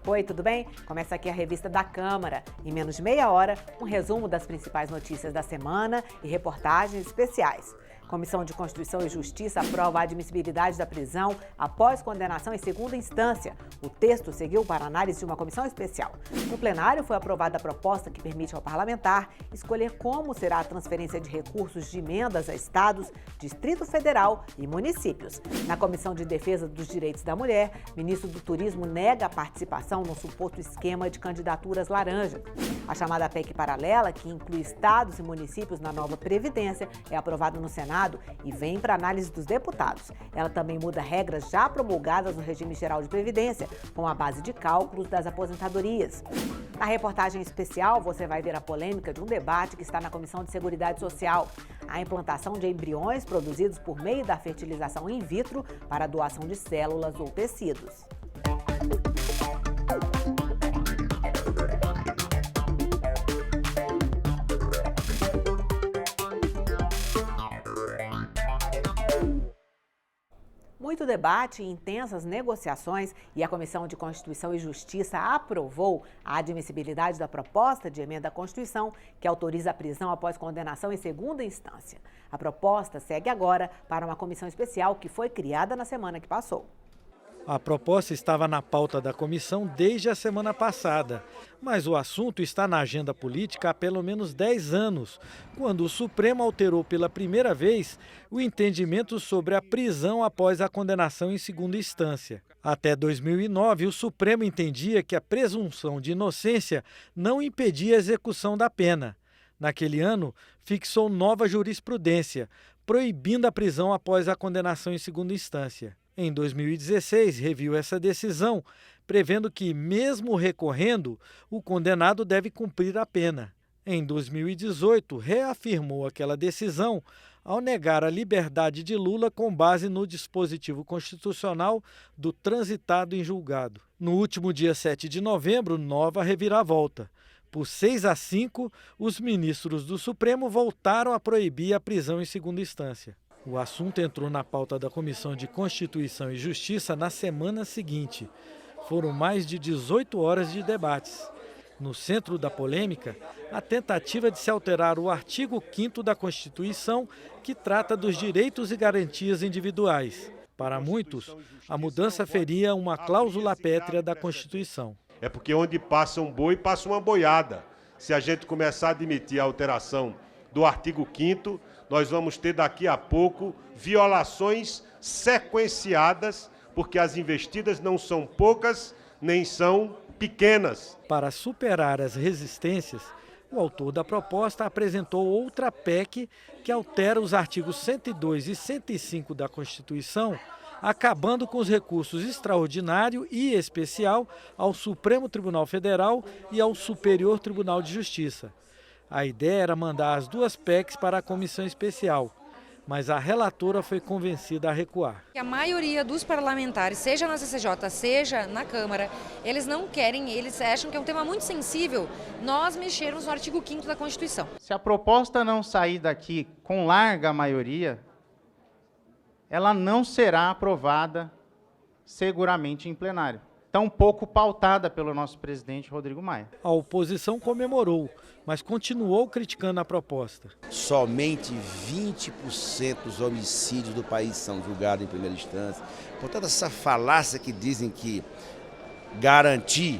Oi, tudo bem? Começa aqui a revista da Câmara. Em menos de meia hora, um resumo das principais notícias da semana e reportagens especiais. Comissão de Constituição e Justiça aprova a admissibilidade da prisão após condenação em segunda instância. O texto seguiu para análise de uma comissão especial. No plenário foi aprovada a proposta que permite ao parlamentar escolher como será a transferência de recursos de emendas a estados, Distrito Federal e municípios. Na Comissão de Defesa dos Direitos da Mulher, o ministro do Turismo nega a participação no suposto esquema de candidaturas laranja. A chamada PEC paralela, que inclui estados e municípios na nova Previdência, é aprovada no Senado e vem para análise dos deputados. Ela também muda regras já promulgadas no Regime Geral de Previdência, com a base de cálculos das aposentadorias. Na reportagem especial, você vai ver a polêmica de um debate que está na Comissão de Seguridade Social. A implantação de embriões produzidos por meio da fertilização in vitro para a doação de células ou tecidos. Muito debate e intensas negociações e a Comissão de Constituição e Justiça aprovou a admissibilidade da proposta de emenda à Constituição que autoriza a prisão após condenação em segunda instância. A proposta segue agora para uma comissão especial que foi criada na semana que passou. A proposta estava na pauta da comissão desde a semana passada, mas o assunto está na agenda política há pelo menos 10 anos, quando o Supremo alterou pela primeira vez o entendimento sobre a prisão após a condenação em segunda instância. Até 2009, o Supremo entendia que a presunção de inocência não impedia a execução da pena. Naquele ano, fixou nova jurisprudência, proibindo a prisão após a condenação em segunda instância. Em 2016, reviu essa decisão, prevendo que, mesmo recorrendo, o condenado deve cumprir a pena. Em 2018, reafirmou aquela decisão ao negar a liberdade de Lula com base no dispositivo constitucional do transitado em julgado. No último dia 7 de novembro, nova reviravolta. Por 6-5, os ministros do Supremo voltaram a proibir a prisão em segunda instância. O assunto entrou na pauta da Comissão de Constituição e Justiça na semana seguinte. Foram mais de 18 horas de debates. No centro da polêmica, a tentativa de se alterar o artigo 5º da Constituição, que trata dos direitos e garantias individuais. Para muitos, a mudança feria uma cláusula pétrea da Constituição. É porque onde passa um boi, passa uma boiada. Se a gente começar a admitir a alteração do artigo 5º, nós vamos ter daqui a pouco violações sequenciadas, porque as investidas não são poucas, nem são pequenas. Para superar as resistências, o autor da proposta apresentou outra PEC que altera os artigos 102 e 105 da Constituição, acabando com os recursos extraordinário e especial ao Supremo Tribunal Federal e ao Superior Tribunal de Justiça. A ideia era mandar as duas PECs para a comissão especial, mas a relatora foi convencida a recuar. A maioria dos parlamentares, seja na CCJ, seja na Câmara, eles não querem, eles acham que é um tema muito sensível nós mexermos no artigo 5º da Constituição. Se a proposta não sair daqui com larga maioria, ela não será aprovada seguramente em plenário. Tão pouco pautada pelo nosso presidente Rodrigo Maia. A oposição comemorou, mas continuou criticando a proposta. Somente 20% dos homicídios do país são julgados em primeira instância. Portanto, essa falácia que dizem que garantir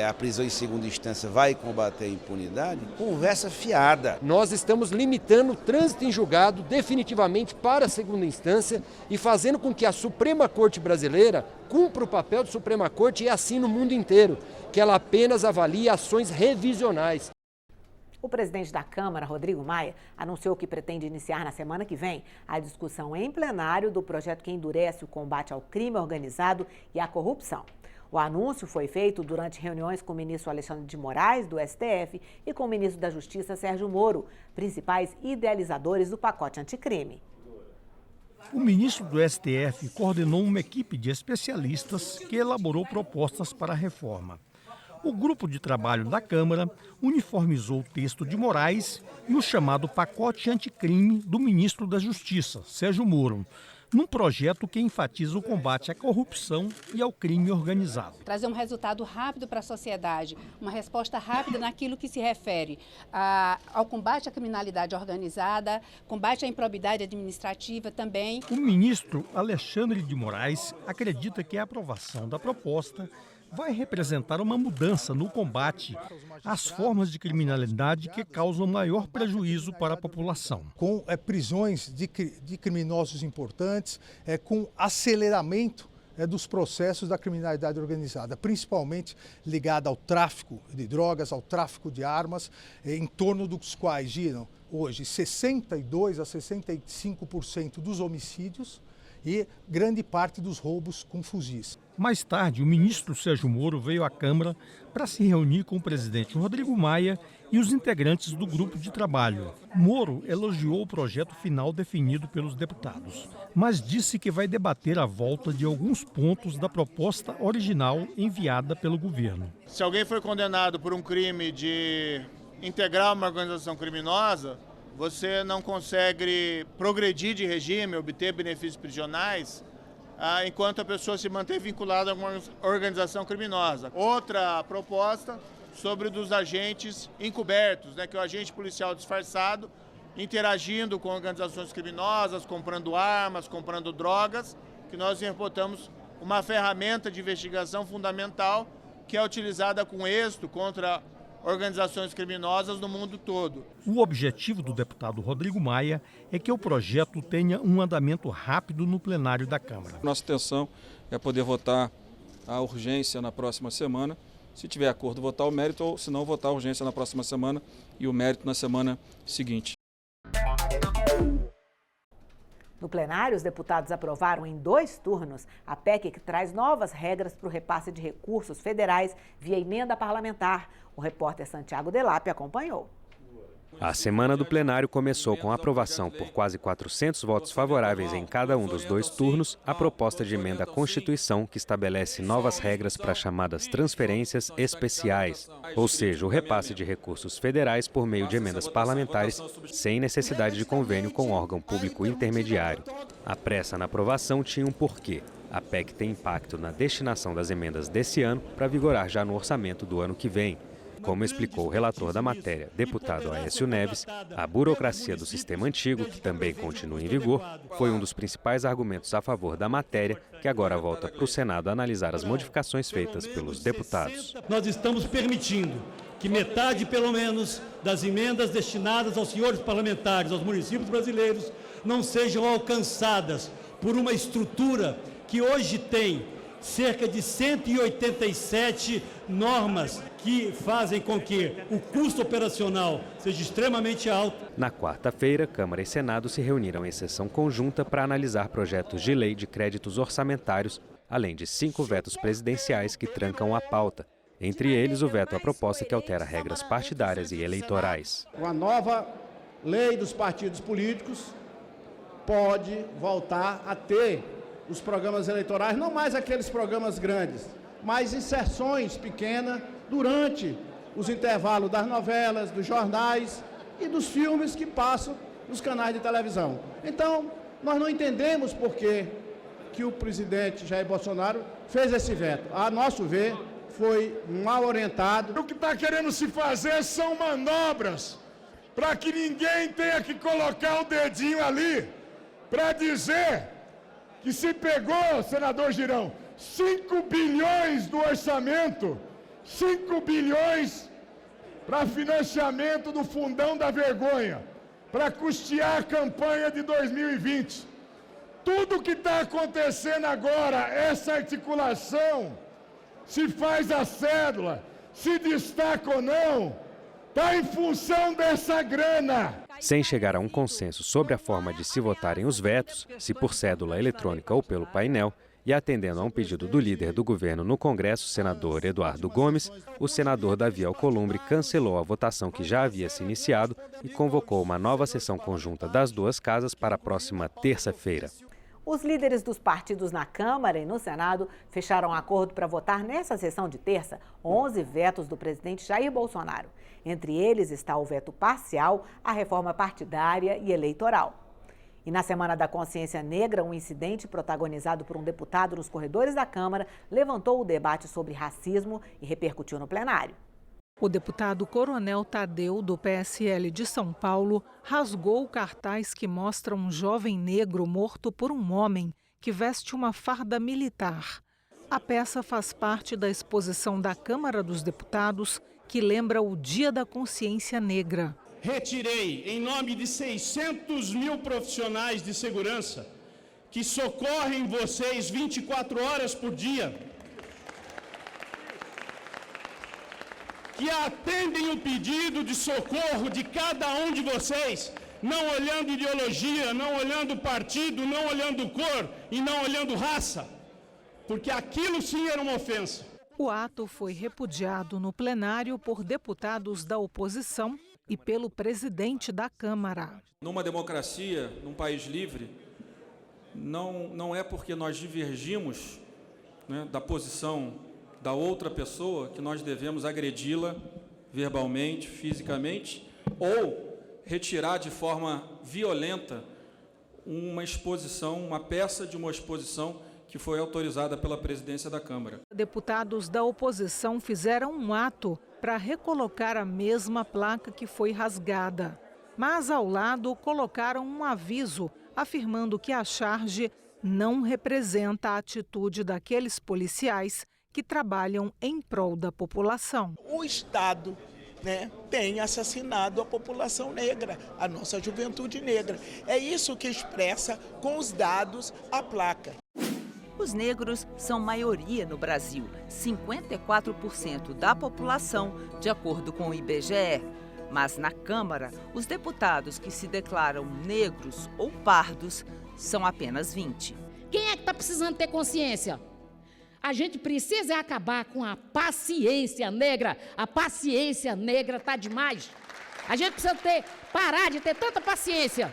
a prisão em segunda instância vai combater a impunidade, conversa fiada. Nós estamos limitando o trânsito em julgado definitivamente para a segunda instância e fazendo com que a Suprema Corte brasileira cumpra o papel de Suprema Corte e assim no mundo inteiro, que ela apenas avalie ações revisionais. O presidente da Câmara, Rodrigo Maia, anunciou que pretende iniciar na semana que vem a discussão em plenário do projeto que endurece o combate ao crime organizado e à corrupção. O anúncio foi feito durante reuniões com o ministro Alexandre de Moraes, do STF, e com o ministro da Justiça, Sérgio Moro, principais idealizadores do pacote anticrime. O ministro do STF coordenou uma equipe de especialistas que elaborou propostas para a reforma. O grupo de trabalho da Câmara uniformizou o texto de Moraes e o chamado pacote anticrime do ministro da Justiça, Sérgio Moro, num projeto que enfatiza o combate à corrupção e ao crime organizado. Trazer um resultado rápido para a sociedade, uma resposta rápida naquilo que se refere ao combate à criminalidade organizada, combate à improbidade administrativa também. O ministro Alexandre de Moraes acredita que a aprovação da proposta vai representar uma mudança no combate às formas de criminalidade que causam maior prejuízo para a população. Com prisões de criminosos importantes, com aceleramento dos processos da criminalidade organizada, principalmente ligada ao tráfico de drogas, ao tráfico de armas, em torno dos quais giram hoje 62% a 65% dos homicídios e grande parte dos roubos com fuzis. Mais tarde, o ministro Sérgio Moro veio à Câmara para se reunir com o presidente Rodrigo Maia e os integrantes do grupo de trabalho. Moro elogiou o projeto final definido pelos deputados, mas disse que vai debater a volta de alguns pontos da proposta original enviada pelo governo. Se alguém foi condenado por um crime de integrar uma organização criminosa, você não consegue progredir de regime, obter benefícios prisionais, enquanto a pessoa se mantém vinculada a uma organização criminosa. Outra proposta sobre dos agentes encobertos, que é o agente policial disfarçado, interagindo com organizações criminosas, comprando armas, comprando drogas, que nós reportamos uma ferramenta de investigação fundamental que é utilizada com êxito contra organizações criminosas no mundo todo. O objetivo do deputado Rodrigo Maia é que o projeto tenha um andamento rápido no plenário da Câmara. Nossa intenção é poder votar a urgência na próxima semana. Se tiver acordo, votar o mérito, ou se não, votar a urgência na próxima semana e o mérito na semana seguinte. No plenário, os deputados aprovaram em 2 turnos a PEC que traz novas regras para o repasse de recursos federais via emenda parlamentar. O repórter Santiago Delap acompanhou. A semana do plenário começou com a aprovação por quase 400 votos favoráveis em cada um dos 2 turnos, a proposta de emenda à Constituição que estabelece novas regras para as chamadas transferências especiais, ou seja, o repasse de recursos federais por meio de emendas parlamentares, sem necessidade de convênio com órgão público intermediário. A pressa na aprovação tinha um porquê. A PEC tem impacto na destinação das emendas desse ano para vigorar já no orçamento do ano que vem. Como explicou o relator da matéria, deputado Aécio Neves, a burocracia do sistema antigo, que também continua em vigor, foi um dos principais argumentos a favor da matéria, que agora volta para o Senado analisar as modificações feitas pelos deputados. Nós estamos permitindo que metade, pelo menos, das emendas destinadas aos senhores parlamentares, aos municípios brasileiros, não sejam alcançadas por uma estrutura que hoje tem cerca de 187 normas que fazem com que o custo operacional seja extremamente alto. Na quarta-feira, Câmara e Senado se reuniram em sessão conjunta para analisar projetos de lei de créditos orçamentários, além de 5 vetos presidenciais que trancam a pauta. Entre eles, o veto à proposta que altera regras partidárias e eleitorais. Uma nova lei dos partidos políticos pode voltar a ter os programas eleitorais, não mais aqueles programas grandes, mas inserções pequenas durante os intervalos das novelas, dos jornais e dos filmes que passam nos canais de televisão. Então, nós não entendemos por que o presidente Jair Bolsonaro fez esse veto. A nosso ver, foi mal orientado. O que está querendo se fazer são manobras para que ninguém tenha que colocar o dedinho ali para dizer que se pegou, senador Girão, 5 bilhões do orçamento, 5 bilhões para financiamento do fundão da vergonha, para custear a campanha de 2020. Tudo que está acontecendo agora, essa articulação, se faz a cédula, se destaca ou não, está em função dessa grana. Sem chegar a um consenso sobre a forma de se votarem os vetos, se por cédula eletrônica ou pelo painel, e atendendo a um pedido do líder do governo no Congresso, senador Eduardo Gomes, o senador Davi Alcolumbre cancelou a votação que já havia se iniciado e convocou uma nova sessão conjunta das 2 casas para a próxima terça-feira. Os líderes dos partidos na Câmara e no Senado fecharam acordo para votar nessa sessão de terça 11 vetos do presidente Jair Bolsonaro. Entre eles está o veto parcial à reforma partidária e eleitoral. E na Semana da Consciência Negra, um incidente protagonizado por um deputado nos corredores da Câmara levantou o debate sobre racismo e repercutiu no plenário. O deputado Coronel Tadeu, do PSL de São Paulo, rasgou o cartaz que mostra um jovem negro morto por um homem que veste uma farda militar. A peça faz parte da exposição da Câmara dos Deputados, que lembra o Dia da Consciência Negra. Retirei, em nome de 600 mil profissionais de segurança, que socorrem vocês 24 horas por dia, que atendem o pedido de socorro de cada um de vocês, não olhando ideologia, não olhando partido, não olhando cor e não olhando raça, porque aquilo sim era uma ofensa. O ato foi repudiado no plenário por deputados da oposição e pelo presidente da Câmara. Numa democracia, num país livre, não é porque nós divergimos, né, da posição da outra pessoa que nós devemos agredi-la verbalmente, fisicamente, ou retirar de forma violenta uma exposição, uma peça de uma exposição que foi autorizada pela presidência da Câmara. Deputados da oposição fizeram um ato para recolocar a mesma placa que foi rasgada. Mas ao lado colocaram um aviso afirmando que a charge não representa a atitude daqueles policiais que trabalham em prol da população. O Estado, tem assassinado a população negra, a nossa juventude negra. É isso que expressa com os dados a placa. Os negros são maioria no Brasil, 54% da população, de acordo com o IBGE. Mas na Câmara, os deputados que se declaram negros ou pardos são apenas 20. Quem é que está precisando ter consciência? A gente precisa acabar com a paciência negra. A paciência negra está demais. A gente precisa parar de ter tanta paciência.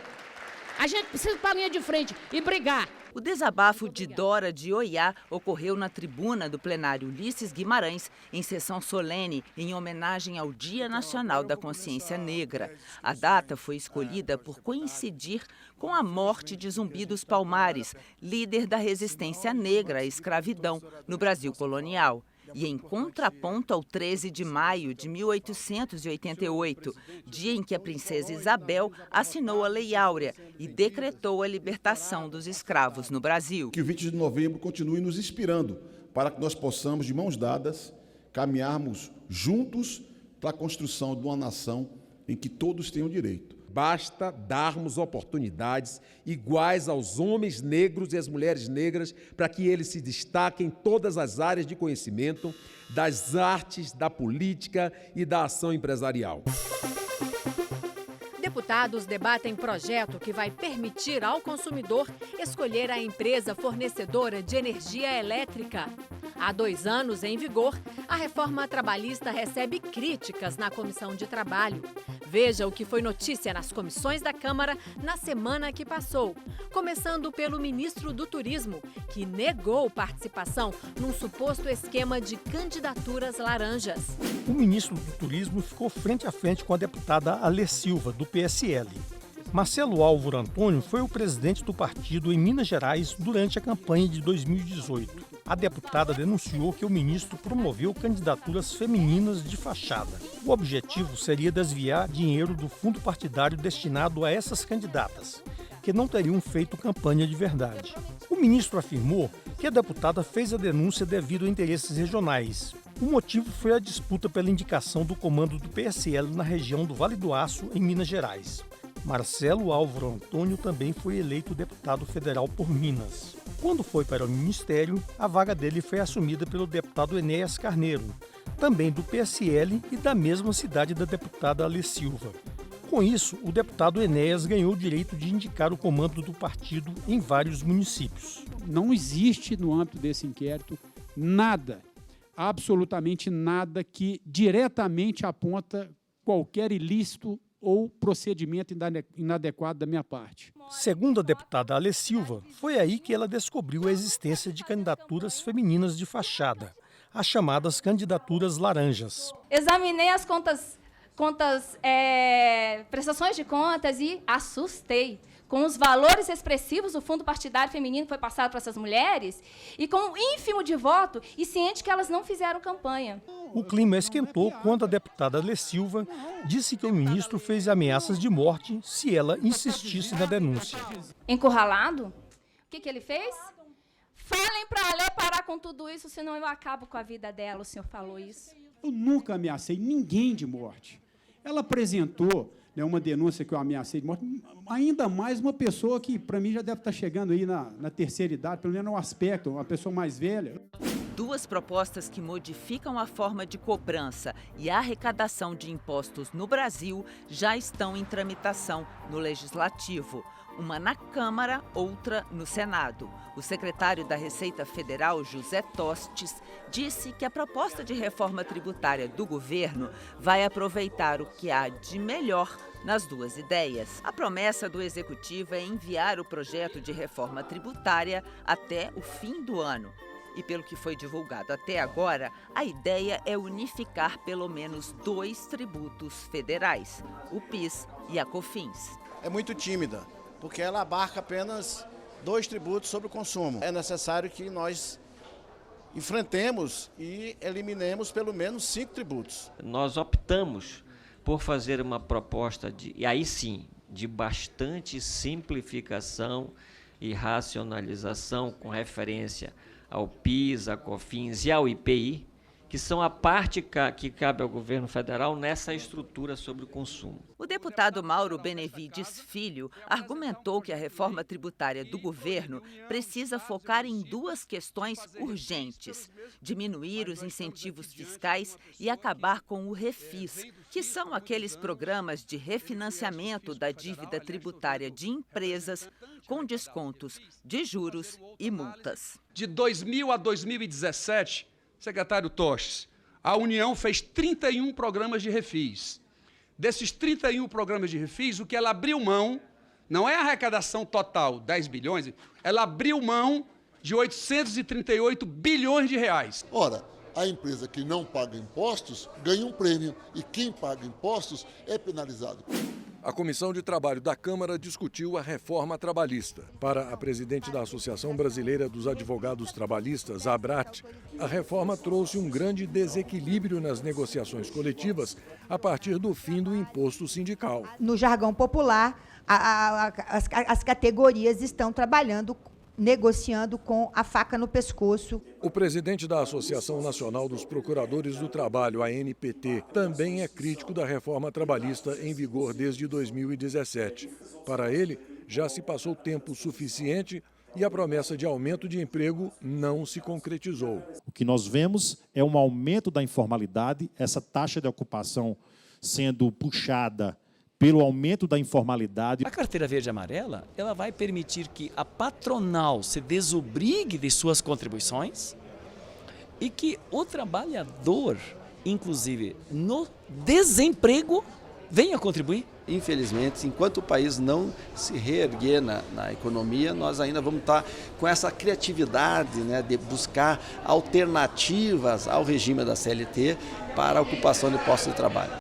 A gente precisa ir para a linha de frente e brigar. O desabafo de Dora de Oiá ocorreu na tribuna do plenário Ulisses Guimarães, em sessão solene, em homenagem ao Dia Nacional da Consciência Negra. A data foi escolhida por coincidir com a morte de Zumbi dos Palmares, líder da resistência negra à escravidão no Brasil colonial. E em contraponto ao 13 de maio de 1888, dia em que a princesa Isabel assinou a Lei Áurea e decretou a libertação dos escravos no Brasil. Que o 20 de novembro continue nos inspirando para que nós possamos, de mãos dadas, caminharmos juntos para a construção de uma nação em que todos tenham direito. Basta darmos oportunidades iguais aos homens negros e às mulheres negras para que eles se destaquem em todas as áreas de conhecimento, das artes, da política e da ação empresarial. Deputados debatem projeto que vai permitir ao consumidor escolher a empresa fornecedora de energia elétrica. Há 2 anos em vigor, a reforma trabalhista recebe críticas na Comissão de Trabalho. Veja o que foi notícia nas comissões da Câmara na semana que passou. Começando pelo ministro do Turismo, que negou participação num suposto esquema de candidaturas laranjas. O ministro do Turismo ficou frente a frente com a deputada Alê Silva, do PSL. Marcelo Álvaro Antônio foi o presidente do partido em Minas Gerais durante a campanha de 2018. A deputada denunciou que o ministro promoveu candidaturas femininas de fachada. O objetivo seria desviar dinheiro do fundo partidário destinado a essas candidatas, que não teriam feito campanha de verdade. O ministro afirmou que a deputada fez a denúncia devido a interesses regionais. O motivo foi a disputa pela indicação do comando do PSL na região do Vale do Aço, em Minas Gerais. Marcelo Álvaro Antônio também foi eleito deputado federal por Minas. Quando foi para o ministério, a vaga dele foi assumida pelo deputado Enéas Carneiro, também do PSL e da mesma cidade da deputada Alê Silva. Com isso, o deputado Enéas ganhou o direito de indicar o comando do partido em vários municípios. Não existe no âmbito desse inquérito nada, absolutamente nada, que diretamente aponta qualquer ilícito ou procedimento inadequado da minha parte. Segundo a deputada Alê Silva, foi aí que ela descobriu a existência de candidaturas femininas de fachada, as chamadas candidaturas laranjas. Examinei as prestações de contas e assustei. com os valores expressivos do fundo partidário feminino que foi passado para essas mulheres, e com um ínfimo de voto, e ciente que elas não fizeram campanha. O clima esquentou quando a deputada Lê Silva disse que o ministro fez ameaças de morte se ela insistisse na denúncia. Encurralado? O que ele fez? Falem para a Lê parar com tudo isso, senão eu acabo com a vida dela. O senhor falou isso. Eu nunca ameacei ninguém de morte. Ela apresentou, né, uma denúncia que eu ameacei de morte, ainda mais uma pessoa que, para mim, já deve estar chegando aí na terceira idade, pelo menos no aspecto, uma pessoa mais velha. Duas propostas que modificam a forma de cobrança e arrecadação de impostos no Brasil já estão em tramitação no Legislativo. Uma na Câmara, outra no Senado. O secretário da Receita Federal, José Tostes, disse que a proposta de reforma tributária do governo vai aproveitar o que há de melhor nas duas ideias. A promessa do Executivo é enviar o projeto de reforma tributária até o fim do ano. E pelo que foi divulgado até agora, a ideia é unificar pelo menos 2 tributos federais, o PIS e a COFINS. É muito tímida, porque ela abarca apenas 2 tributos sobre o consumo. É necessário que nós enfrentemos e eliminemos pelo menos 5 tributos. Nós optamos por fazer uma proposta e aí sim, de bastante simplificação e racionalização com referência ao PIS, à COFINS e ao IPI, que são a parte que cabe ao governo federal nessa estrutura sobre o consumo. O deputado Mauro Benevides Filho argumentou que a reforma tributária do governo precisa focar em 2 questões urgentes: diminuir os incentivos fiscais e acabar com o Refis, que são aqueles programas de refinanciamento da dívida tributária de empresas com descontos de juros e multas. De 2000 a 2017, secretário Tostes, a União fez 31 programas de refis. Desses 31 programas de refis, o que ela abriu mão, não é a arrecadação total, 10 bilhões, ela abriu mão de 838 bilhões de reais. Ora, a empresa que não paga impostos ganha um prêmio e quem paga impostos é penalizado. A Comissão de Trabalho da Câmara discutiu a reforma trabalhista. Para a presidente da Associação Brasileira dos Advogados Trabalhistas, a ABRAT, a reforma trouxe um grande desequilíbrio nas negociações coletivas a partir do fim do imposto sindical. No jargão popular, as categorias estão trabalhando, negociando com a faca no pescoço. O presidente da Associação Nacional dos Procuradores do Trabalho, a ANPT, também é crítico da reforma trabalhista em vigor desde 2017. Para ele, já se passou tempo suficiente e a promessa de aumento de emprego não se concretizou. O que nós vemos é um aumento da informalidade, essa taxa de ocupação sendo puxada pelo aumento da informalidade. A carteira verde e amarela, ela vai permitir que a patronal se desobrigue de suas contribuições e que o trabalhador, inclusive no desemprego, venha contribuir. Infelizmente, enquanto o país não se reerguer na economia, nós ainda vamos estar com essa criatividade, né, de buscar alternativas ao regime da CLT para a ocupação de postos de trabalho.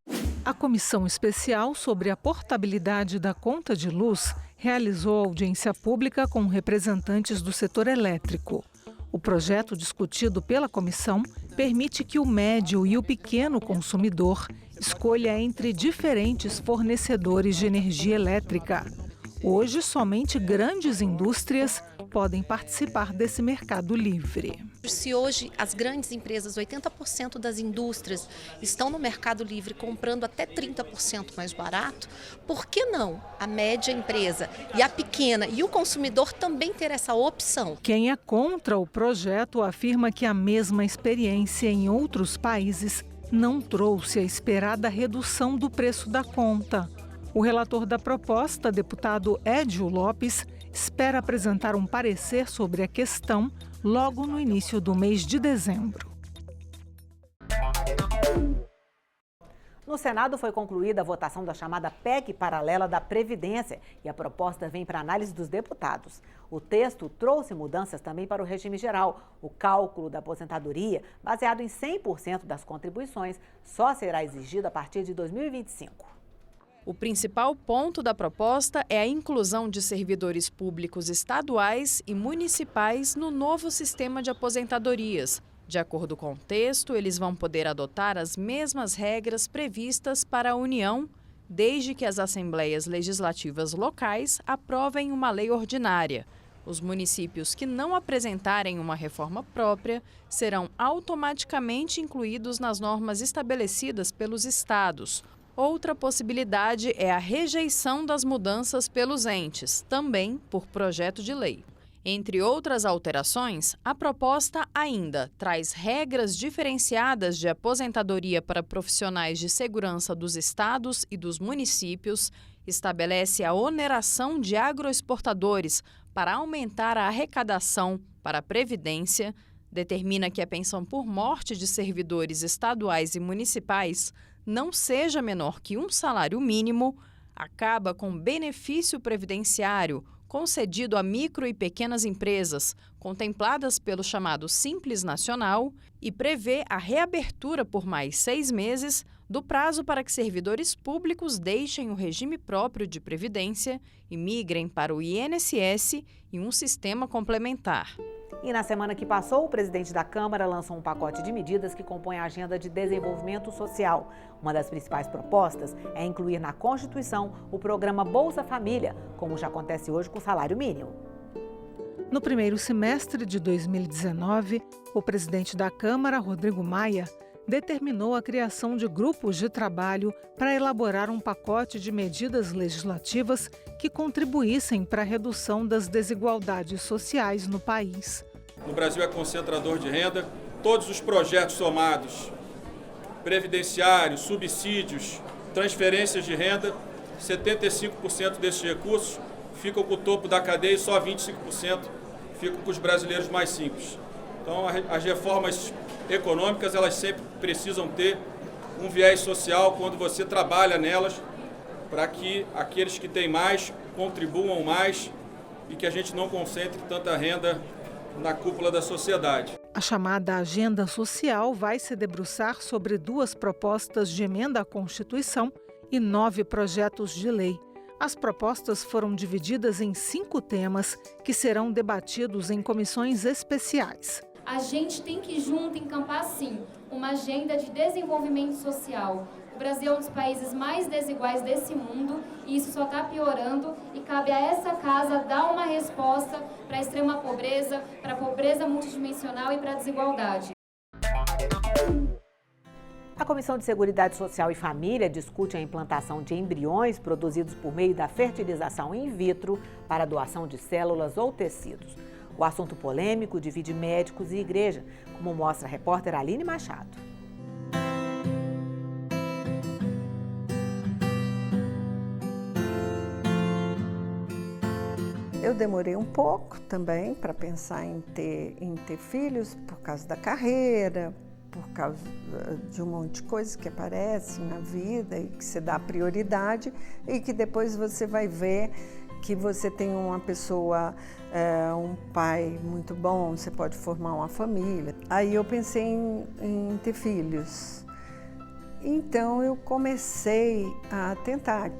A Comissão Especial sobre a Portabilidade da Conta de Luz realizou audiência pública com representantes do setor elétrico. O projeto discutido pela comissão permite que o médio e o pequeno consumidor escolha entre diferentes fornecedores de energia elétrica. Hoje, somente grandes indústrias podem participar desse mercado livre. Se hoje as grandes empresas, 80% das indústrias, estão no mercado livre comprando até 30% mais barato, por que não a média empresa e a pequena e o consumidor também ter essa opção? Quem é contra o projeto afirma que a mesma experiência em outros países não trouxe a esperada redução do preço da conta. O relator da proposta, deputado Edio Lopes, espera apresentar um parecer sobre a questão logo no início do mês de dezembro. No Senado foi concluída a votação da chamada PEC paralela da Previdência e a proposta vem para análise dos deputados. O texto trouxe mudanças também para o regime geral. O cálculo da aposentadoria, baseado em 100% das contribuições, só será exigido a partir de 2025. O principal ponto da proposta é a inclusão de servidores públicos estaduais e municipais no novo sistema de aposentadorias. De acordo com o texto, eles vão poder adotar as mesmas regras previstas para a União, desde que as assembleias legislativas locais aprovem uma lei ordinária. Os municípios que não apresentarem uma reforma própria serão automaticamente incluídos nas normas estabelecidas pelos estados. Outra possibilidade é a rejeição das mudanças pelos entes, também por projeto de lei. Entre outras alterações, a proposta ainda traz regras diferenciadas de aposentadoria para profissionais de segurança dos estados e dos municípios, estabelece a oneração de agroexportadores para aumentar a arrecadação para a Previdência, determina que a pensão por morte de servidores estaduais e municipais não seja menor que um salário mínimo, acaba com benefício previdenciário concedido a micro e pequenas empresas, contempladas pelo chamado Simples Nacional, e prevê a reabertura por mais 6 meses do prazo para que servidores públicos deixem o regime próprio de previdência e migrem para o INSS e um sistema complementar. E na semana que passou, o presidente da Câmara lançou um pacote de medidas que compõe a agenda de desenvolvimento social. Uma das principais propostas é incluir na Constituição o programa Bolsa Família, como já acontece hoje com o salário mínimo. No primeiro semestre de 2019, o presidente da Câmara, Rodrigo Maia, determinou a criação de grupos de trabalho para elaborar um pacote de medidas legislativas que contribuíssem para a redução das desigualdades sociais no país. O Brasil é concentrador de renda. Todos os projetos somados, previdenciários, subsídios, transferências de renda, 75% desses recursos ficam com o topo da cadeia e só 25% ficam com os brasileiros mais simples. Então, as reformas econômicas, elas sempre precisam ter um viés social quando você trabalha nelas, para que aqueles que têm mais contribuam mais e que a gente não concentre tanta renda na cúpula da sociedade. A chamada Agenda Social vai se debruçar sobre 2 propostas de emenda à Constituição e 9 projetos de lei. As propostas foram divididas em 5 temas que serão debatidos em comissões especiais. A gente tem que junto encampar, sim, uma agenda de desenvolvimento social. O Brasil é um dos países mais desiguais desse mundo e isso só está piorando e cabe a essa casa dar uma resposta para a extrema pobreza, para a pobreza multidimensional e para a desigualdade. A Comissão de Seguridade Social e Família discute a implantação de embriões produzidos por meio da fertilização in vitro para doação de células ou tecidos. O assunto polêmico divide médicos e igreja, como mostra a repórter Aline Machado. Eu demorei um pouco também para pensar em ter filhos por causa da carreira, por causa de um monte de coisas que aparecem na vida e que você dá prioridade e que depois você vai ver que você tem uma pessoa, um pai muito bom, você pode formar uma família. Aí eu pensei em ter filhos. Então eu comecei a tentar.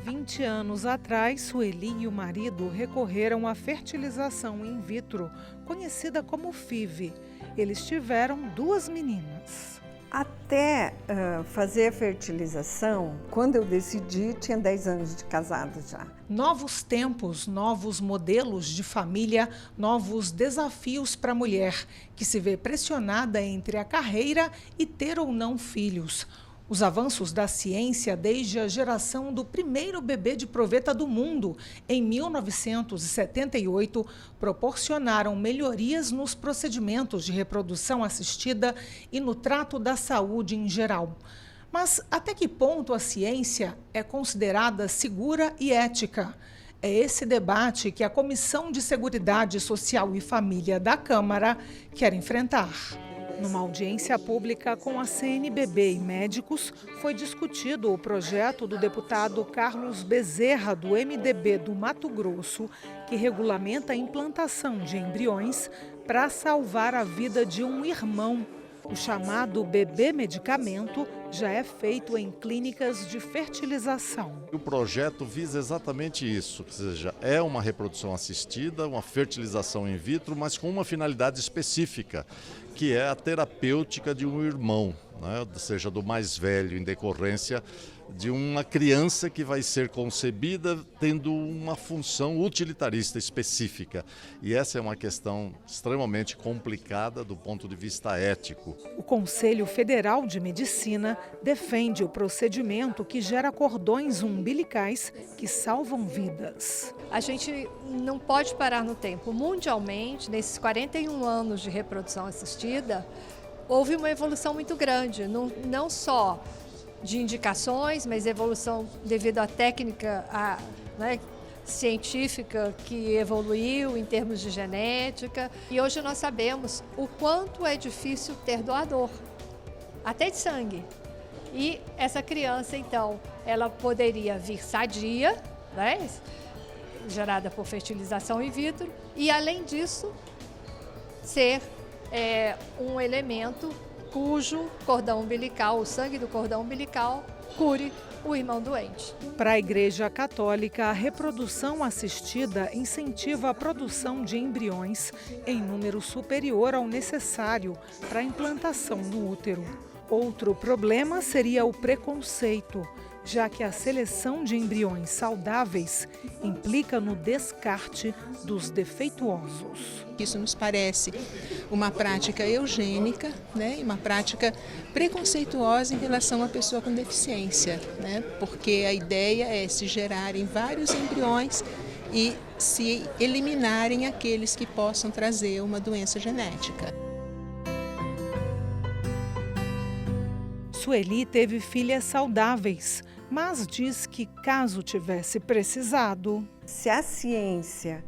20 anos atrás, Sueli e o marido recorreram à fertilização in vitro, conhecida como FIV. Eles tiveram 2 meninas. Até fazer a fertilização, quando eu decidi, tinha 10 anos de casado já. Novos tempos, novos modelos de família, novos desafios para a mulher, que se vê pressionada entre a carreira e ter ou não filhos. Os avanços da ciência desde a geração do primeiro bebê de proveta do mundo, em 1978, proporcionaram melhorias nos procedimentos de reprodução assistida e no trato da saúde em geral. Mas até que ponto a ciência é considerada segura e ética? É esse debate que a Comissão de Seguridade Social e Família da Câmara quer enfrentar. Numa audiência pública com a CNBB e médicos, foi discutido o projeto do deputado Carlos Bezerra, do MDB do Mato Grosso, que regulamenta a implantação de embriões para salvar a vida de um irmão. O chamado bebê medicamento já é feito em clínicas de fertilização. O projeto visa exatamente isso, ou seja, é uma reprodução assistida, uma fertilização in vitro, mas com uma finalidade específica, que é a terapêutica de um irmão, né? Ou seja, do mais velho, em decorrência de uma criança que vai ser concebida tendo uma função utilitarista específica. E essa é uma questão extremamente complicada do ponto de vista ético. O Conselho Federal de Medicina defende o procedimento que gera cordões umbilicais que salvam vidas. A gente não pode parar no tempo. Mundialmente, nesses 41 anos de reprodução assistida, houve uma evolução muito grande, não só de indicações, mas evolução devido à técnica científica que evoluiu em termos de genética. E hoje nós sabemos o quanto é difícil ter doador, até de sangue. E essa criança, então, ela poderia vir sadia, né, gerada por fertilização in vitro, e além disso, ser um elemento cujo cordão umbilical, o sangue do cordão umbilical, cure o irmão doente. Para a Igreja Católica, a reprodução assistida incentiva a produção de embriões em número superior ao necessário para a implantação no útero. Outro problema seria o preconceito, já que a seleção de embriões saudáveis implica no descarte dos defeituosos. Isso nos parece uma prática eugênica, né, uma prática preconceituosa em relação à pessoa com deficiência, né, porque a ideia é se gerarem vários embriões e se eliminarem aqueles que possam trazer uma doença genética. Sueli teve filhas saudáveis, mas diz que caso tivesse precisado... Se a ciência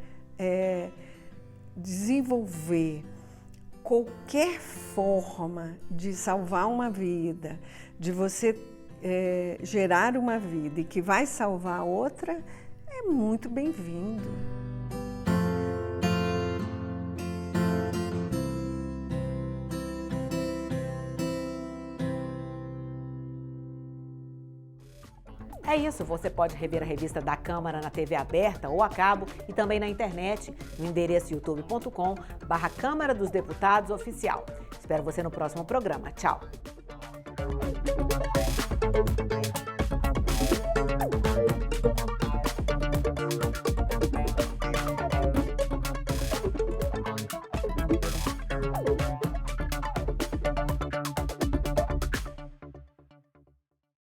desenvolver qualquer forma de salvar uma vida, de você gerar uma vida e que vai salvar outra, é muito bem-vindo. É isso, você pode rever a revista da Câmara na TV aberta ou a cabo e também na internet, no endereço youtube.com/Câmara dos Deputados Oficial. Espero você no próximo programa. Tchau!